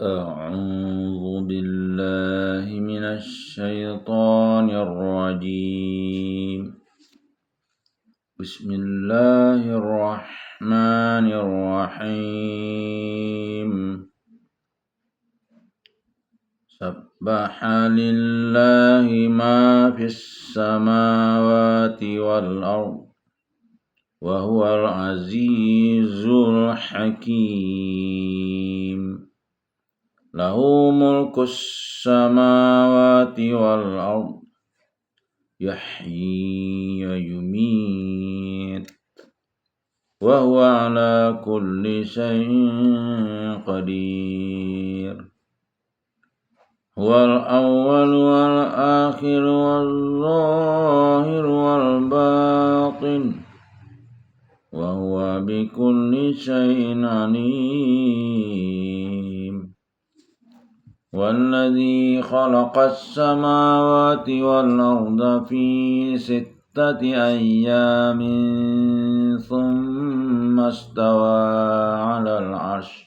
أعوذ بالله من الشيطان الرجيم. بسم الله الرحمن الرحيم. سبح لله ما في السماوات والأرض وهو العزيز الحكيم. له ملك السماوات والأرض يحيي ويميت وهو على كل شيء قدير. هو الأول والآخر والظاهر والباطن وهو بكل شيء عليم. والذي خلق السماوات والأرض في 6 أيام ثم استوى على العرش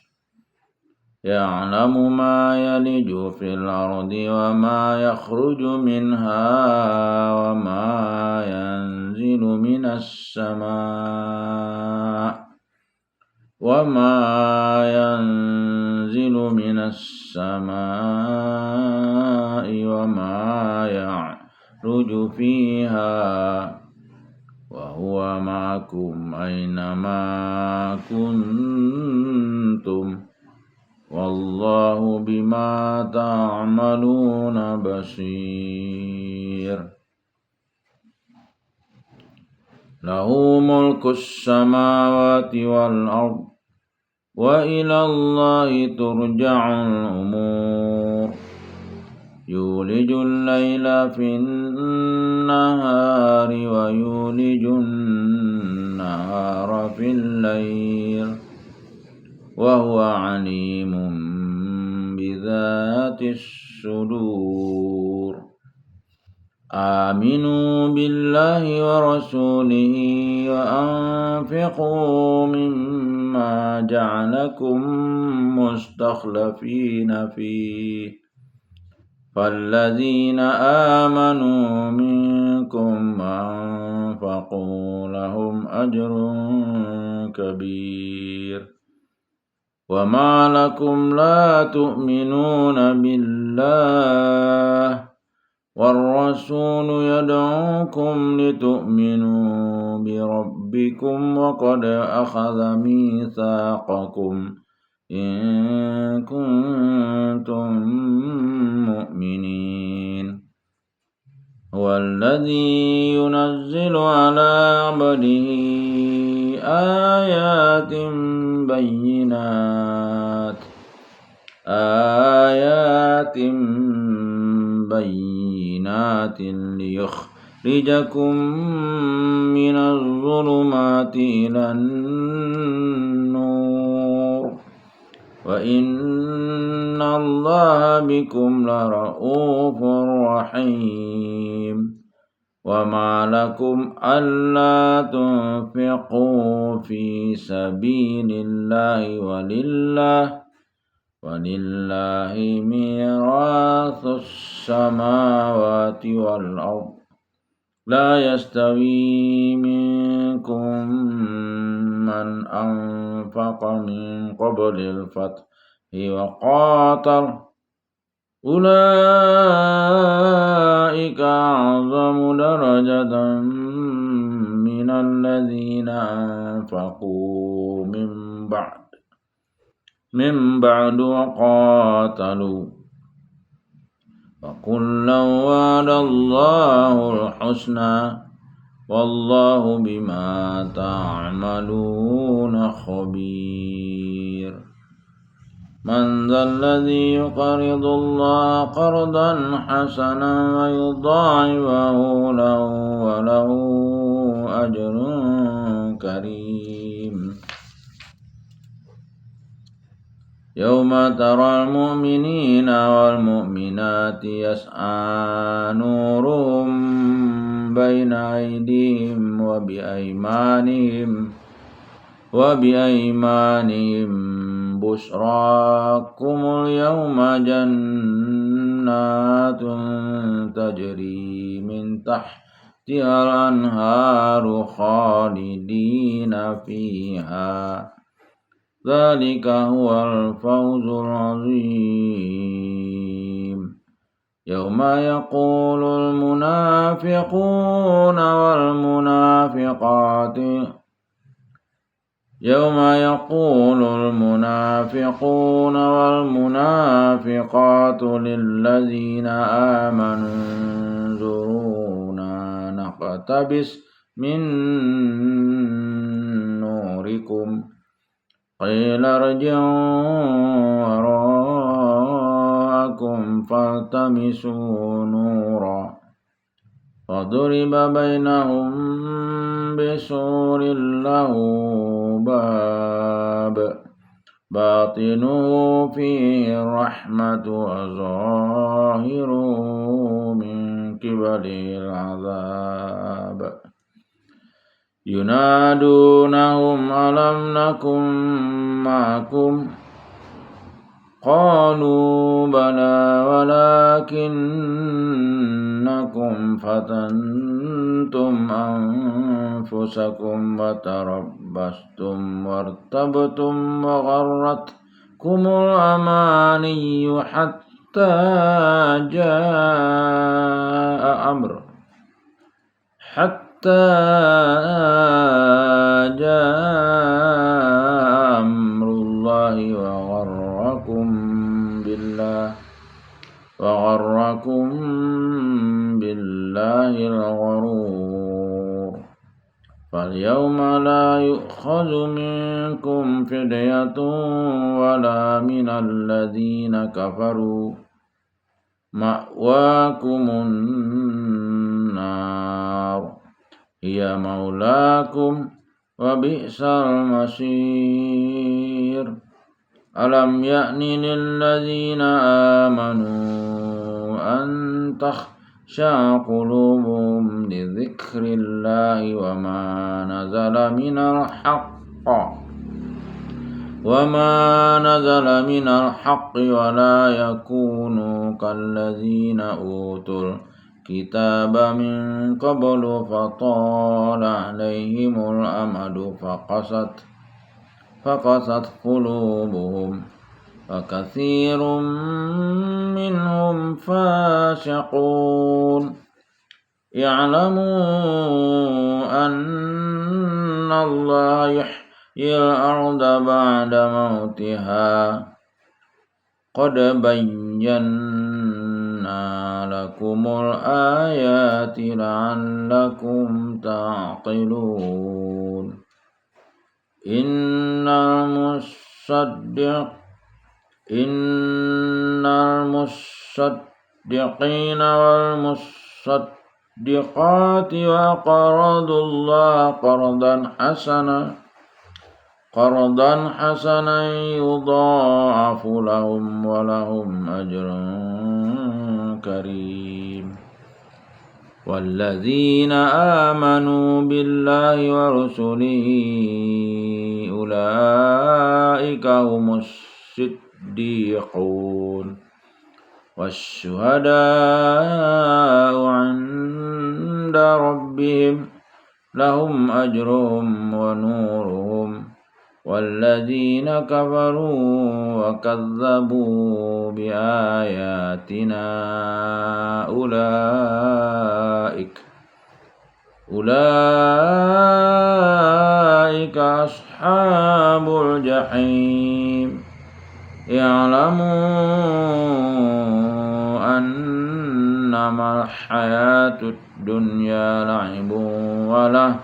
يعلم ما يلج في الأرض وما يخرج منها وما ينزل من السماء وما يعرج فيها وهو معكم أينما كنتم والله بما تعملون بصير. له ملك السماوات والأرض وإلى الله ترجع الأمور. يولج الليل في النهار ويولج النهار في الليل وهو عليم بذات الصدور. آمنوا بالله ورسوله وأنفقوا مما جعلكم مستخلفين فيه فالذين آمنوا منكم وأنفقوا لهم أجر كبير. وما لكم لا تؤمنون بالله والرسول يدعوكم لتؤمنوا بربكم وقد أخذ ميثاقكم إن كنتم مؤمنين. هو الذي ينزل على عبده آيات بينات ليخرجكم من الظلمات إلى النور وإن الله بكم لرؤوف رحيم. وما لكم ألا تنفقوا في سبيل الله ولله ميراث السماوات والأرض. لا يستوي منكم من أنفق من قبل الفتح وقاتل أولئك أعظم درجة من الذين أنفقوا من بعد وقاتلوا وكلا وعد الله الحسنى والله بما تعملون خبير. من ذا الذي يقرض الله قرضا حسنا ويضاعفه له وله أجر كريم. يوم ترى المؤمنين والمؤمنات يسعى نورهم بين أيديهم وبأيمانهم بشراكم اليوم اليوم جنات تجري من تحتها الأنهار خالدين فيها ذلك هو الفوز العظيم يوم يقول المنافقون والمنافقات للذين آمنوا انظرونا نقتبس من نوركم قيل ارجعوا وراءكم فالتمسوا نورا فضرب بينهم بسور له باب باطنه فيه الرحمة وظاهره من قبله العذاب ينادونهم ألم نكن معكم قالوا بلى ولكنكم فتنتم أنفسكم وتربصتم وارتبتم وغرتكم الأماني حتى جاء أمر الله وغركم بالله الغرور فاليوم لا يؤخذ منكم فدية ولا من الذين كفروا مأواكم النار هي مولاكم وبئس المصير ألم يأن للذين آمنوا أن تخشع قلوبهم لذكر الله وما نزل من الحق ولا يكونوا كالذين أوتوا الكتاب من قبل فطال عليهم الأمد فقست قلوبهم وكثير منهم فاسقون اعلموا أن الله يحيي الأرض بعد موتها قد بينا لكم الآيات لعلكم تعقلون إن المصدقين والمصدقات وأقرضوا الله قرضا حسنا يضاعف لهم ولهم أجر كريم والذين آمنوا بالله ورسله أولئك هم الصديقون والشهداء عند ربهم لهم أجرهم ونورهم والذين كفروا وكذبوا بآياتنا أولئك أصحاب الجحيم اعلموا أنما الحياة الدنيا لعب ولهو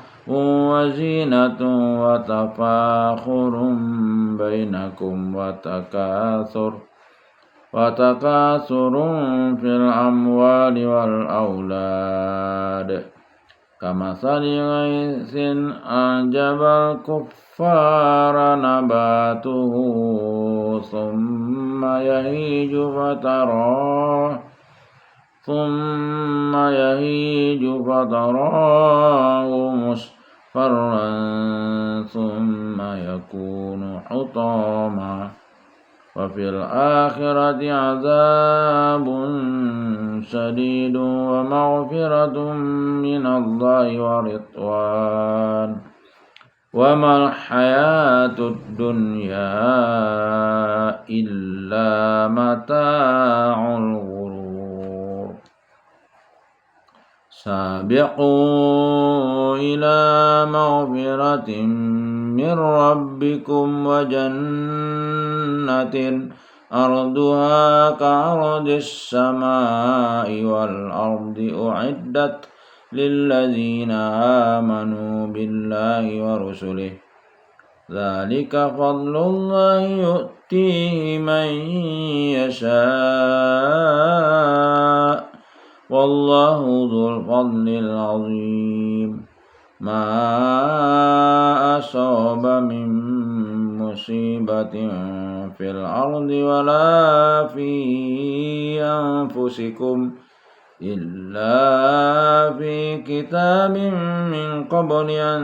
وزينة وتفاخر بينكم وتكاثر في الأموال والأولاد كمثل غيث أعجب الكفار نباته ثم يهيج فتراه مصفرا ثم يكون حطاما وفي الآخرة عذاب شديد ومغفرة من الله ورضوان وما الحياة الدنيا إلا متاع الغرور سابقوا إلى مغفرة من ربكم وجنة أرضها كأرض السماء والأرض أعدت للذين آمنوا بالله ورسله ذلك فضل الله يؤتيه من يشاء والله ذو الفضل العظيم ما أصاب من مصيبة في الأرض ولا في أنفسكم إلا في كتاب من قبل أن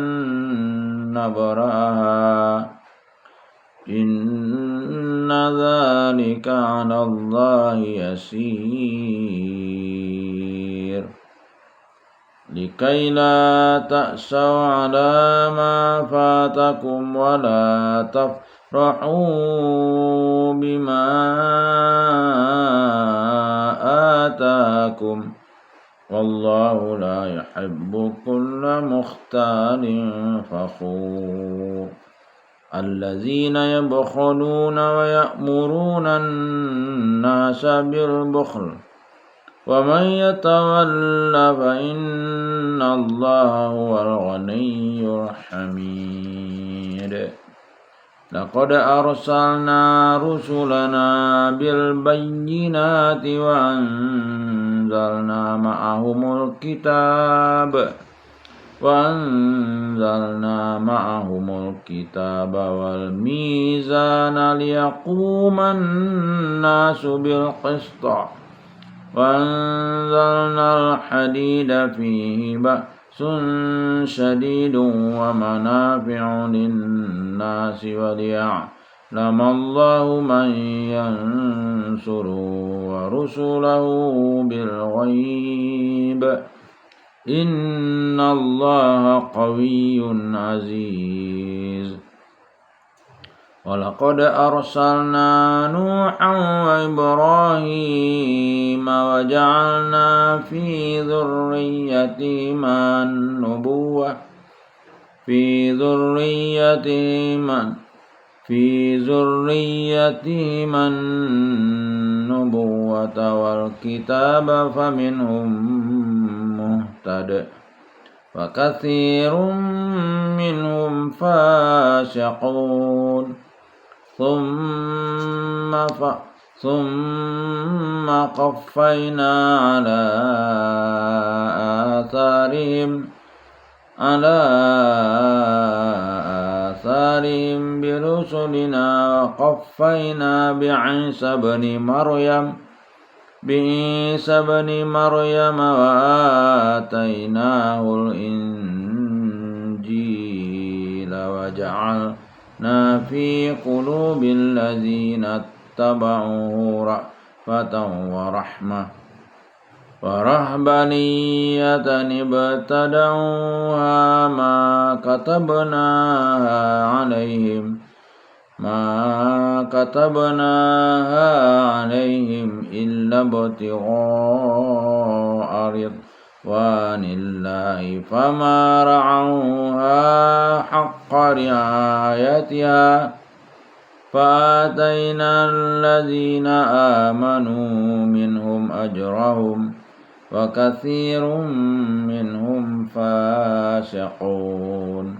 نبرأها إن ذلك على الله يسير لكي لا تأسوا على ما فاتكم ولا تفرحوا بما آتاكم والله لا يحب كل مختال فخور الذين يبخلون ويأمرون الناس بالبخل ومن يتول فإن الله هو الغني الحميد لقد أرسلنا رسلنا بالبينات وأنزلنا معهم الكتاب والميزان ليقوم الناس بالقسط وأنزلنا الحديد فيه بأس شديد ومنافع للناس وليعلم الله من ينصره ورسله بالغيب إن الله قوي عزيز ولقد أرسلنا نوحا وإبراهيم وجعلنا في ذريتهما النبوة والكتاب فمنهم مهتد وكثير منهم فاسقون ثم قفينا على آثارهم برسلنا وقفينا بعيسى بن مريم وآتيناه الإنجيل وجعلنا في قلوب الذين اتبعوه رأفة ورهبانية ابتدعوها ما كتبناها عليهم إلا ابتغاء رضوان الله فما رعوها حق رعايتها فآتينا الذين آمنوا منهم أجرهم وكثير منهم فاسقون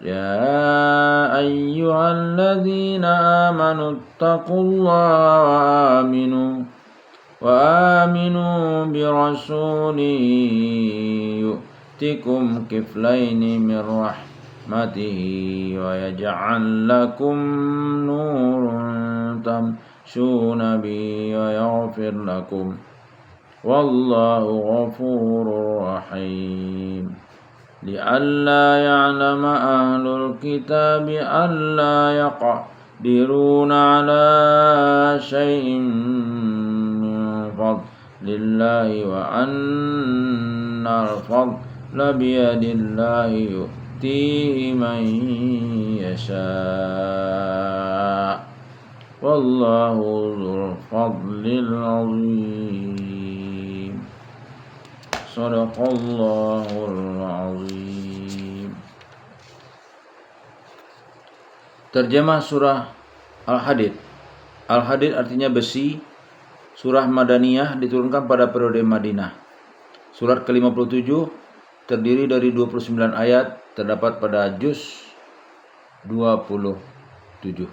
يا أيها الذين آمنوا اتقوا الله وآمنوا برسوله يؤتكم كفلين من رحمته ويجعل لكم نور تمشون به ويغفر لكم والله غفور رحيم لئلا يعلم أهل الكتاب يقدرون على شيء من فضل الله وأن الفضل بيد الله يؤتيه من يشاء والله ذو الفضل العظيم صدق الله العظيم. Terjemah surah Al-Hadid. Al-Hadid artinya besi. Surah Madaniyah diturunkan pada periode Madinah. Surat ke-57 terdiri dari 29 ayat, terdapat pada juz 27.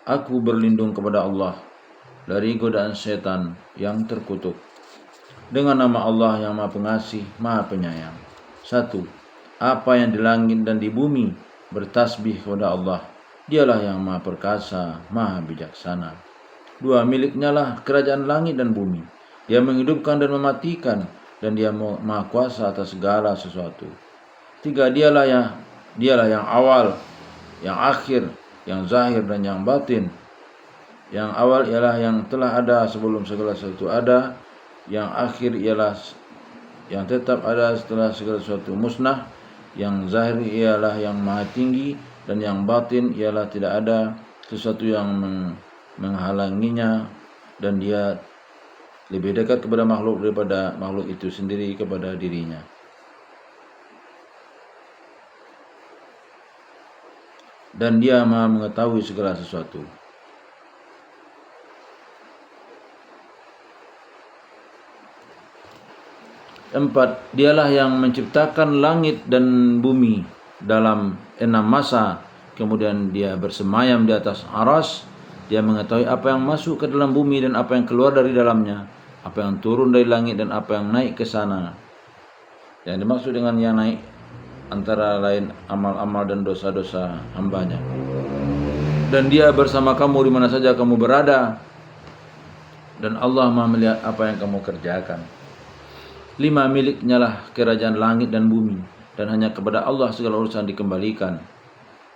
Aku berlindung kepada Allah dari godaan setan yang terkutuk. Dengan nama Allah yang Maha Pengasih, Maha Penyayang. 1. Apa yang di langit dan di bumi bertasbih kepada Allah. Dialah yang Maha Perkasa, Maha Bijaksana. 2. Miliknya lah kerajaan langit dan bumi. Dia menghidupkan dan mematikan, dan Dia Maha Kuasa atas segala sesuatu. 3. Dialah yang awal, yang akhir, yang zahir dan yang batin. Yang awal ialah yang telah ada sebelum segala sesuatu ada. Yang akhir ialah yang tetap ada setelah segala sesuatu musnah. Yang zahir ialah yang maha tinggi, dan yang batin ialah tidak ada sesuatu yang menghalanginya, dan Dia lebih dekat kepada makhluk daripada makhluk itu sendiri kepada dirinya. Dan Dia Maha mengetahui segala sesuatu. 4. Dialah yang menciptakan langit dan bumi dalam 6 masa. Kemudian Dia bersemayam di atas aras. Dia mengetahui apa yang masuk ke dalam bumi dan apa yang keluar dari dalamnya, apa yang turun dari langit dan apa yang naik ke sana. Yang dimaksud dengan yang naik antara lain amal-amal dan dosa-dosa hambanya. Dan Dia bersama kamu di mana saja kamu berada, dan Allah Maha melihat apa yang kamu kerjakan. 5. Miliknya lah kerajaan langit dan bumi, dan hanya kepada Allah segala urusan dikembalikan.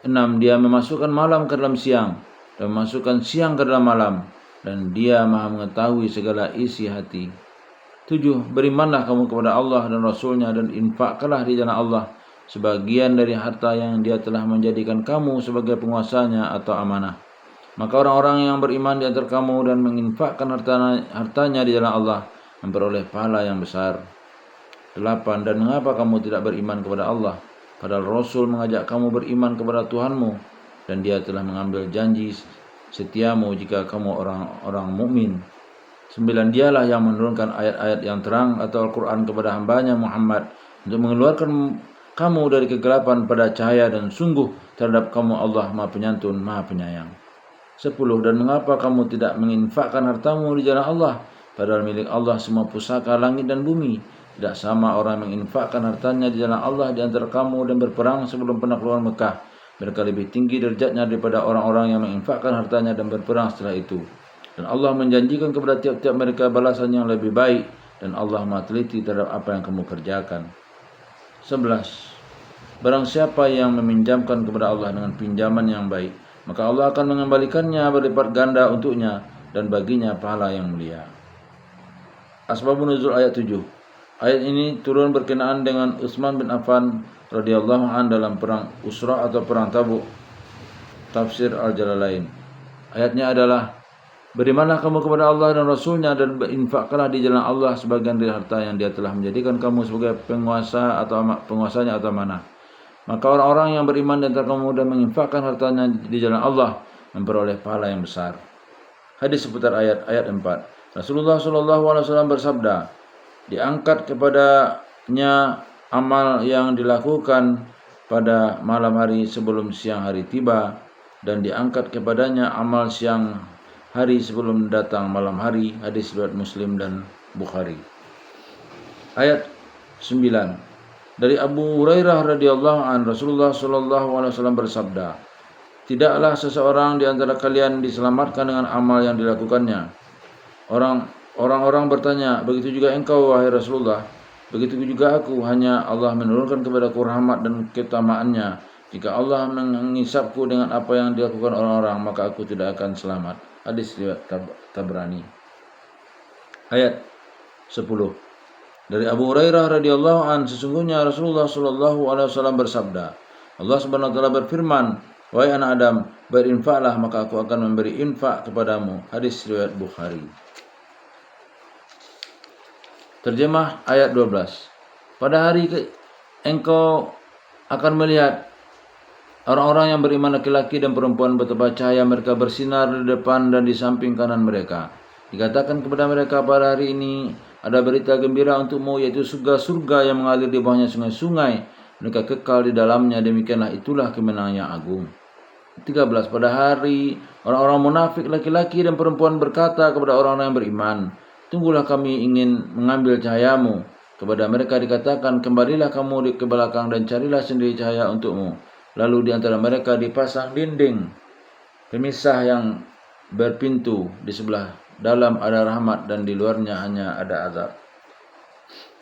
6. Dia memasukkan malam ke dalam siang, dan memasukkan siang ke dalam malam, dan Dia Maha mengetahui segala isi hati. 7. Berimanlah kamu kepada Allah dan Rasulnya, dan infakkanlah di jalan Allah sebagian dari harta yang Dia telah menjadikan kamu sebagai penguasanya atau amanah. Maka orang-orang yang beriman di antara kamu dan menginfakkan hartanya di jalan Allah memperoleh pahala yang besar. 8. Dan mengapa kamu tidak beriman kepada Allah, padahal Rasul mengajak kamu beriman kepada Tuhanmu, dan Dia telah mengambil janji setiamu jika kamu orang-orang mukmin. 9. Dialah yang menurunkan ayat-ayat yang terang atau Al-Quran kepada hambanya Muhammad untuk mengeluarkan kamu dari kegelapan pada cahaya, dan sungguh terhadap kamu Allah Maha Penyantun, Maha Penyayang. 10. Dan mengapa kamu tidak menginfakkan hartamu di jalan Allah, padahal milik Allah semua pusaka langit dan bumi. Tidak sama orang menginfakkan hartanya di jalan Allah di antara kamu dan berperang sebelum penaklukkan Mekah. Mereka lebih tinggi derajatnya daripada orang-orang yang menginfakkan hartanya dan berperang setelah itu. Dan Allah menjanjikan kepada tiap-tiap mereka balasan yang lebih baik, dan Allah Maha teliti terhadap apa yang kamu kerjakan. 11. Barang siapa yang meminjamkan kepada Allah dengan pinjaman yang baik, maka Allah akan mengembalikannya berlipat ganda untuknya, dan baginya pahala yang mulia. Asbabun nuzul ayat 7. Ayat ini turun berkenaan dengan Utsman bin Affan radhiyallahu an dalam perang Usra atau perang Tabuk. Tafsir Al-Jalalain. Ayatnya adalah, berimanlah kamu kepada Allah dan Rasulnya, dan berinfakkanlah di jalan Allah sebagian dari harta yang Dia telah menjadikan kamu sebagai penguasanya atau amanah. Maka orang-orang yang beriman di antara kamu dan menginfakkan hartanya di jalan Allah memperoleh pahala yang besar. Hadis seputar ayat 4. Rasulullah SAW bersabda, diangkat kepadanya amal yang dilakukan pada malam hari sebelum siang hari tiba, dan diangkat kepadanya amal siang hari sebelum datang malam hari. Hadis riwayat Muslim dan Bukhari. Ayat 9. Dari Abu Hurairah radhiyallahu an, Rasulullah SAW bersabda, tidaklah seseorang di antara kalian diselamatkan dengan amal yang dilakukannya. Orang-orang bertanya, begitu juga engkau wahai Rasulullah? Begitu juga aku, hanya Allah menurunkan kepadaku rahmat dan keutamaannya, Jika Allah mengisapku dengan apa yang dilakukan orang-orang, maka aku tidak akan selamat. Hadis riwayat Tabrani. Ayat 10. Dari Abu Hurairah radhiyallahu an, sesungguhnya Rasulullah sallallahu alaihi wasallam bersabda, Allah Subhanahu wa taala berfirman, wahai anak Adam, berinfaklah maka aku akan memberi infak kepadamu. Hadis riwayat Bukhari. Terjemah ayat 12. Pada hari engkau akan melihat orang-orang yang beriman laki-laki dan perempuan betapa cahaya mereka bersinar di depan dan di samping kanan mereka. Dikatakan kepada mereka, pada hari ini ada berita gembira untukmu, yaitu surga-surga yang mengalir di bawahnya sungai-sungai. Mereka kekal di dalamnya, demikianlah itulah kemenangan yang agung. 13. Pada hari orang-orang munafik laki-laki dan perempuan berkata kepada orang-orang yang beriman, tunggulah, kami ingin mengambil cahayamu. Kepada mereka dikatakan, kembalilah kamu ke belakang dan carilah sendiri cahaya untukmu. Lalu di antara mereka dipasang dinding pemisah yang berpintu, di sebelah dalam ada rahmat dan di luarnya hanya ada azab.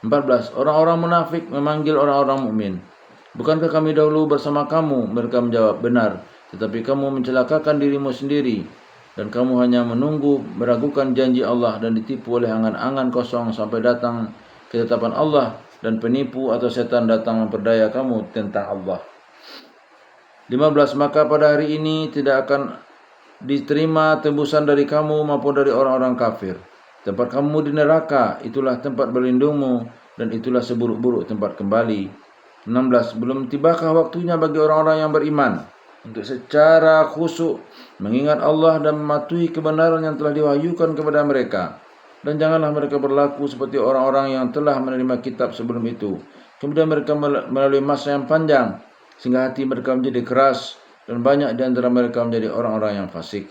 14. Orang-orang munafik memanggil orang-orang mukmin. Bukankah kami dahulu bersama kamu? Mereka menjawab, benar, tetapi kamu mencelakakan dirimu sendiri dan kamu hanya menunggu meragukan janji Allah dan ditipu oleh angan-angan kosong sampai datang ketetapan Allah dan penipu atau setan datang memperdaya kamu tentang Allah. 15. Maka pada hari ini tidak akan diterima tembusan dari kamu maupun dari orang-orang kafir. Tempat kamu di neraka, itulah tempat berlindungmu dan itulah seburuk-buruk tempat kembali. 16. Belum tibakah waktunya bagi orang-orang yang beriman untuk secara khusyuk mengingat Allah dan mematuhi kebenaran yang telah diwahyukan kepada mereka. Dan janganlah mereka berlaku seperti orang-orang yang telah menerima kitab sebelum itu. Kemudian mereka melalui masa yang panjang sehingga hati mereka menjadi keras dan banyak di antara mereka menjadi orang-orang yang fasik.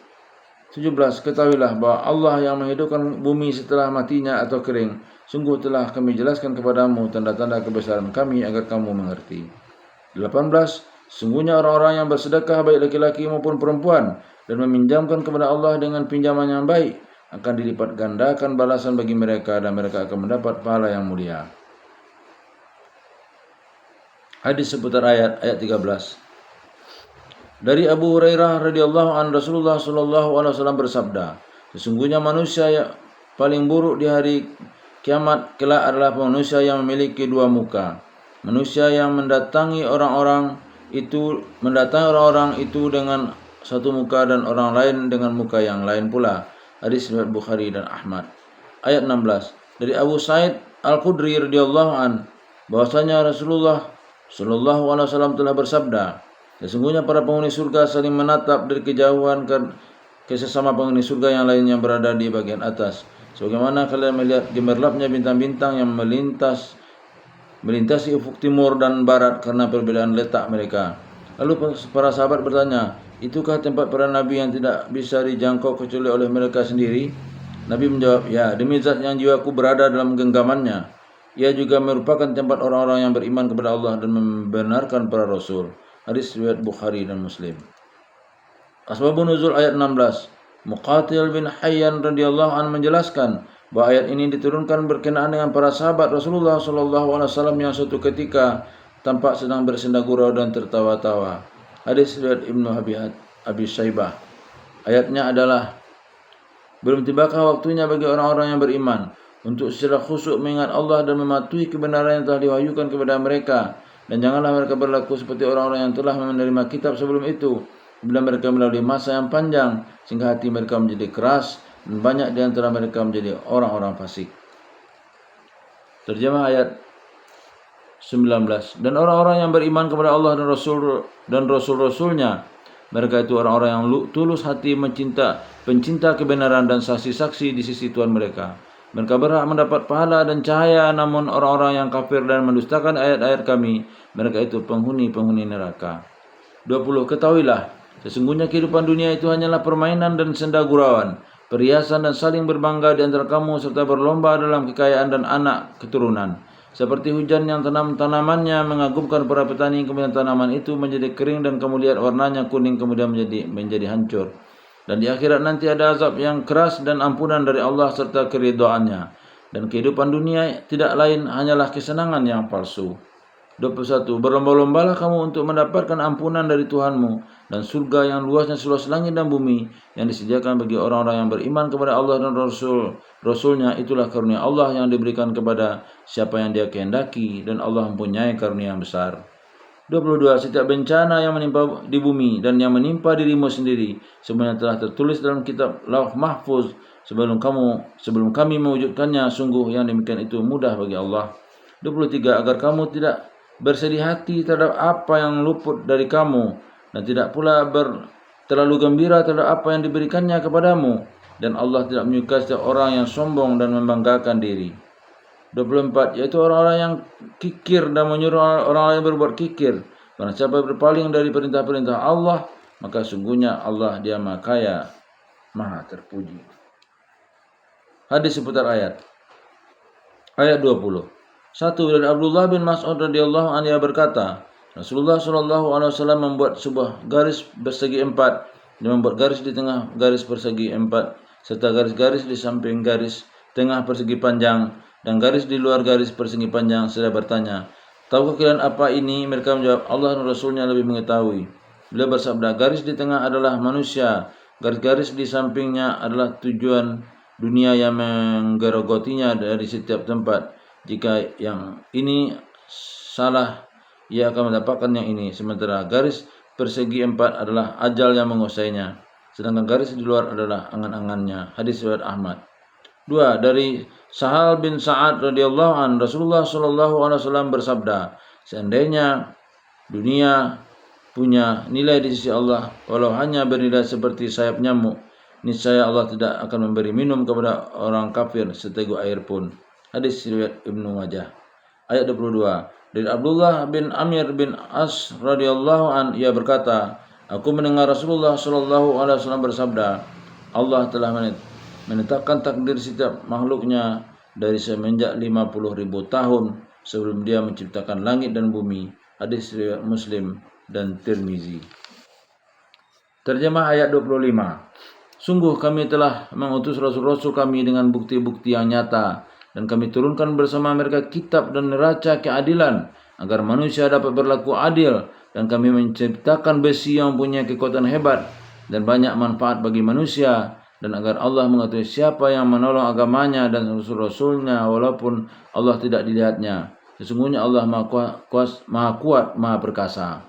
17. Ketahuilah bahwa Allah yang menghidupkan bumi setelah matinya atau kering. Sungguh telah kami jelaskan kepadamu tanda-tanda kebesaran kami agar kamu mengerti. 18. Sungguhnya orang-orang yang bersedekah baik laki-laki maupun perempuan dan meminjamkan kepada Allah dengan pinjaman yang baik akan dilipat gandakan balasan bagi mereka dan mereka akan mendapat pahala yang mulia. Hadis seputar ayat 13. Dari Abu Hurairah radhiyallahu an, Rasulullah sallallahu alaihi wasallam bersabda, sesungguhnya manusia yang paling buruk di hari kiamat kelak adalah manusia yang memiliki dua muka. Manusia yang mendatangi orang-orang itu dengan satu muka dan orang lain dengan muka yang lain pula. Hadis riwayat Bukhari dan Ahmad. Ayat 16. Dari Abu Sa'id Al-Khudri radhiyallahu an, bahwasanya Rasulullah sallallahu alaihi wasallam telah bersabda, sesungguhnya para penghuni surga saling menatap dari kejauhan ke sesama penghuni surga yang lain yang berada di bagian atas. Sebagaimana kalian melihat gemerlapnya bintang-bintang yang melintasi ufuk timur dan barat karena perbedaan letak mereka. Lalu para sahabat bertanya, itukah tempat para nabi yang tidak bisa dijangkau kecuali oleh mereka sendiri? Nabi menjawab, ya, demi zat yang jiwaku berada dalam genggamannya. Ia juga merupakan tempat orang-orang yang beriman kepada Allah dan membenarkan para rasul. Hadis riwayat Bukhari dan Muslim. Asbabun nuzul ayat 16. Muqatil bin Hayyan radhiyallahu an menjelaskan bahwa ayat ini diturunkan berkenaan dengan para sahabat Rasulullah sallallahu alaihi wasallam yang suatu ketika tampak sedang bersenda gurau dan tertawa-tawa. Hadis riwayat Ibnu Abi Syaibah. Ayatnya adalah, belum tibakah waktunya bagi orang-orang yang beriman untuk secara khusyuk mengingat Allah dan mematuhi kebenaran yang telah diwahyukan kepada mereka. Dan janganlah mereka berlaku seperti orang-orang yang telah menerima kitab sebelum itu, bila mereka melalui masa yang panjang sehingga hati mereka menjadi keras dan banyak di antara mereka menjadi orang-orang fasik. Terjemah ayat 19. Dan orang-orang yang beriman kepada Allah dan Rasul-Rasulnya, mereka itu orang-orang yang tulus hati, pencinta kebenaran dan saksi-saksi di sisi Tuhan mereka. Mereka berhak mendapat pahala dan cahaya, namun orang-orang yang kafir dan mendustakan ayat-ayat kami, mereka itu penghuni-penghuni neraka. 20. Ketahuilah, sesungguhnya kehidupan dunia itu hanyalah permainan dan senda gurauan, perhiasan dan saling berbangga di antara kamu, serta berlomba dalam kekayaan dan anak keturunan. Seperti hujan yang tanamannya mengagumkan para petani, kemudian tanaman itu menjadi kering dan kamu lihat warnanya kuning kemudian menjadi hancur. Dan di akhirat nanti ada azab yang keras dan ampunan dari Allah serta keridhaannya. Dan kehidupan dunia tidak lain hanyalah kesenangan yang palsu. 21. Berlomba-lombalah kamu untuk mendapatkan ampunan dari Tuhanmu dan surga yang luasnya seluas langit dan bumi yang disediakan bagi orang-orang yang beriman kepada Allah dan Rasulnya. Itulah karunia Allah yang diberikan kepada siapa yang Dia kehendaki, dan Allah mempunyai karunia yang besar. 22. Setiap bencana yang menimpa di bumi dan yang menimpa dirimu sendiri sebenarnya telah tertulis dalam kitab Lauh Mahfuz sebelum kami mewujudkannya. Sungguh yang demikian itu mudah bagi Allah. 23. Agar kamu tidak bersedih hati terhadap apa yang luput dari kamu, dan tidak pula terlalu gembira terhadap apa yang diberikannya kepadamu, dan Allah tidak menyukai setiap orang yang sombong dan membanggakan diri. 24. Yaitu orang-orang yang kikir dan menyuruh orang-orang yang berbuat kikir. Karena siapa berpaling dari perintah-perintah Allah, maka sungguhnya Allah Dia Maha Kaya, Maha terpuji. Hadis seputar ayat 20. 1. Dari Abdullah bin Mas'ud radhiyallahu anhu ia berkata, Rasulullah SAW membuat sebuah garis persegi 4 dan membuat garis di tengah garis persegi 4 serta garis-garis di samping garis tengah persegi panjang dan garis di luar garis persegi panjang. Saya bertanya, tahukah kalian apa ini? Mereka menjawab, Allah dan Rasulnya lebih mengetahui. Beliau bersabda, garis di tengah adalah manusia, garis-garis di sampingnya adalah tujuan dunia yang menggerogotinya dari setiap tempat. Jika yang ini salah, ia akan mendapatkan yang ini. Sementara garis persegi 4 adalah ajal yang menguasainya, sedangkan garis di luar adalah angan-angannya. Hadis riwayat Ahmad. 2. Dari Sahal bin Sa'ad radhiyallahu an, Rasulullah SAW bersabda, seandainya dunia punya nilai di sisi Allah, walau hanya bernilai seperti sayap nyamuk, niscaya Allah tidak akan memberi minum kepada orang kafir seteguk air pun. Hadis riwayat Ibnu Majah. Ayat 22. Dari Abdullah bin Amir bin As radhiyallahu an, ia berkata, aku mendengar Rasulullah SAW bersabda, Allah telah menetapkan takdir setiap makhluknya dari semenjak 50.000 tahun sebelum Dia menciptakan langit dan bumi. Hadis riwayat Muslim dan Tirmizi. Terjemah ayat 25. Sungguh kami telah mengutus rasul-rasul kami dengan bukti-bukti yang nyata, dan kami turunkan bersama mereka kitab dan neraca keadilan agar manusia dapat berlaku adil, dan kami menciptakan besi yang punya kekuatan hebat dan banyak manfaat bagi manusia, dan agar Allah mengetahui siapa yang menolong agamanya dan rasul-rasulnya walaupun Allah tidak dilihatnya. Sesungguhnya Allah Maha Kuat, Maha Perkasa.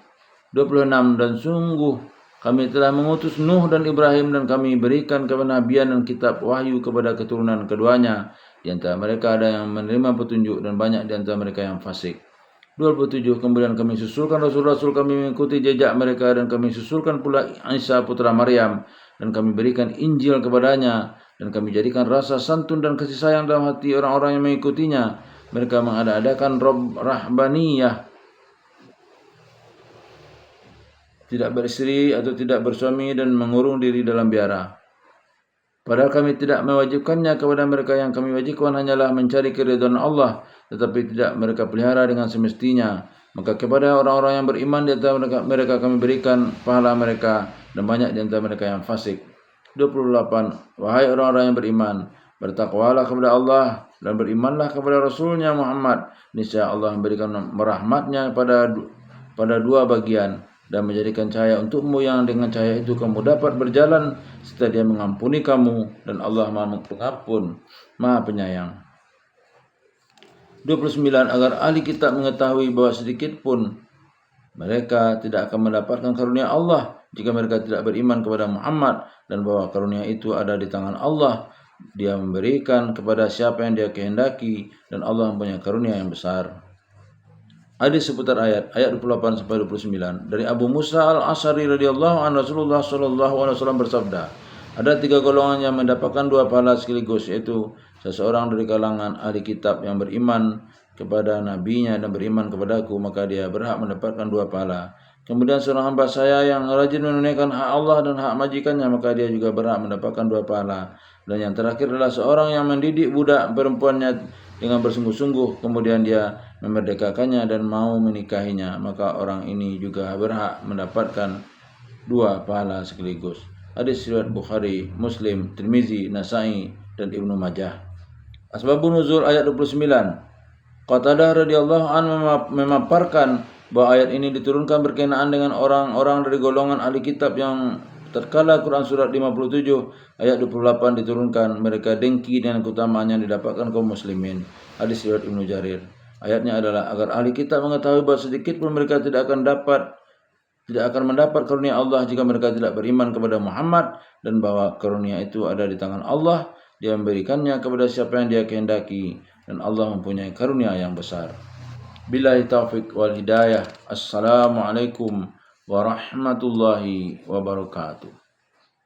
26. Dan sungguh kami telah mengutus Nuh dan Ibrahim, dan kami berikan kenabian dan kitab wahyu kepada keturunan keduanya. Di antara mereka ada yang menerima petunjuk dan banyak di antara mereka yang fasik. 27. Kemudian kami susulkan rasul-rasul kami mengikuti jejak mereka, dan kami susulkan pula Isa putra Maryam, dan kami berikan Injil kepadanya, dan kami jadikan rasa santun dan kasih sayang dalam hati orang-orang yang mengikutinya. Mereka mengada-adakan rahbaniyah, tidak beristri atau tidak bersuami, dan mengurung diri dalam biara. Padahal kami tidak mewajibkannya kepada mereka. Yang kami wajibkan hanyalah mencari keridhaan Allah, tetapi tidak mereka pelihara dengan semestinya. Maka kepada orang-orang yang beriman di antara mereka kami berikan pahala mereka, dan banyak di antara mereka yang fasik. 28. Wahai orang-orang yang beriman, bertakwalah kepada Allah dan berimanlah kepada Rasulnya Muhammad. Niscaya Allah memberikan rahmatnya pada dua bagian, dan menjadikan cahaya untukmu yang dengan cahaya itu kamu dapat berjalan serta Dia mengampuni kamu, dan Allah Maha Pengampun, Maha Penyayang. 29. Agar ahli kitab mengetahui bahwa sedikit pun mereka tidak akan mendapatkan karunia Allah jika mereka tidak beriman kepada Muhammad, dan bahwa karunia itu ada di tangan Allah. Dia memberikan kepada siapa yang Dia kehendaki, dan Allah mempunyai karunia yang besar. Hadis seputar ayat 28 sampai 29. Dari Abu Musa al-Asy'ari radhiyallahu anhu, Rasulullah SAW bersabda, ada 3 golongan yang mendapatkan 2 pahala sekaligus, yaitu seseorang dari kalangan ahli kitab yang beriman kepada nabinya dan beriman kepadaku, maka dia berhak mendapatkan 2 pahala. Kemudian seorang hamba saya yang rajin menunaikan hak Allah dan hak majikannya, maka dia juga berhak mendapatkan 2 pahala. Dan yang terakhir adalah seorang yang mendidik budak perempuannya dengan bersungguh-sungguh, kemudian dia memerdekakannya dan mau menikahinya, maka orang ini juga berhak mendapatkan 2 pahala sekaligus. Hadis riwayat Bukhari, Muslim, Tirmizi, Nasa'i, dan Ibnu Majah. Asbabun nuzul ayat 29. Qatadah radhiyallahu anhu memaparkan bahwa ayat ini diturunkan berkenaan dengan orang-orang dari golongan ahli kitab yang tatkala Quran surat 57 ayat 28 diturunkan, mereka dengki dengan keutamaan yang didapatkan kaum muslimin. Hadis riwayat Ibnu Jarir. Ayatnya adalah agar ahli kitab mengetahui bahwa sedikit pun mereka tidak akan mendapat karunia Allah jika mereka tidak beriman kepada Muhammad, dan bahwa karunia itu ada di tangan Allah. Dia memberikannya kepada siapa yang dia kehendaki, dan Allah mempunyai karunia yang besar. Billahi taufik wal hidayah. Assalamualaikum warahmatullahi wabarakatuh.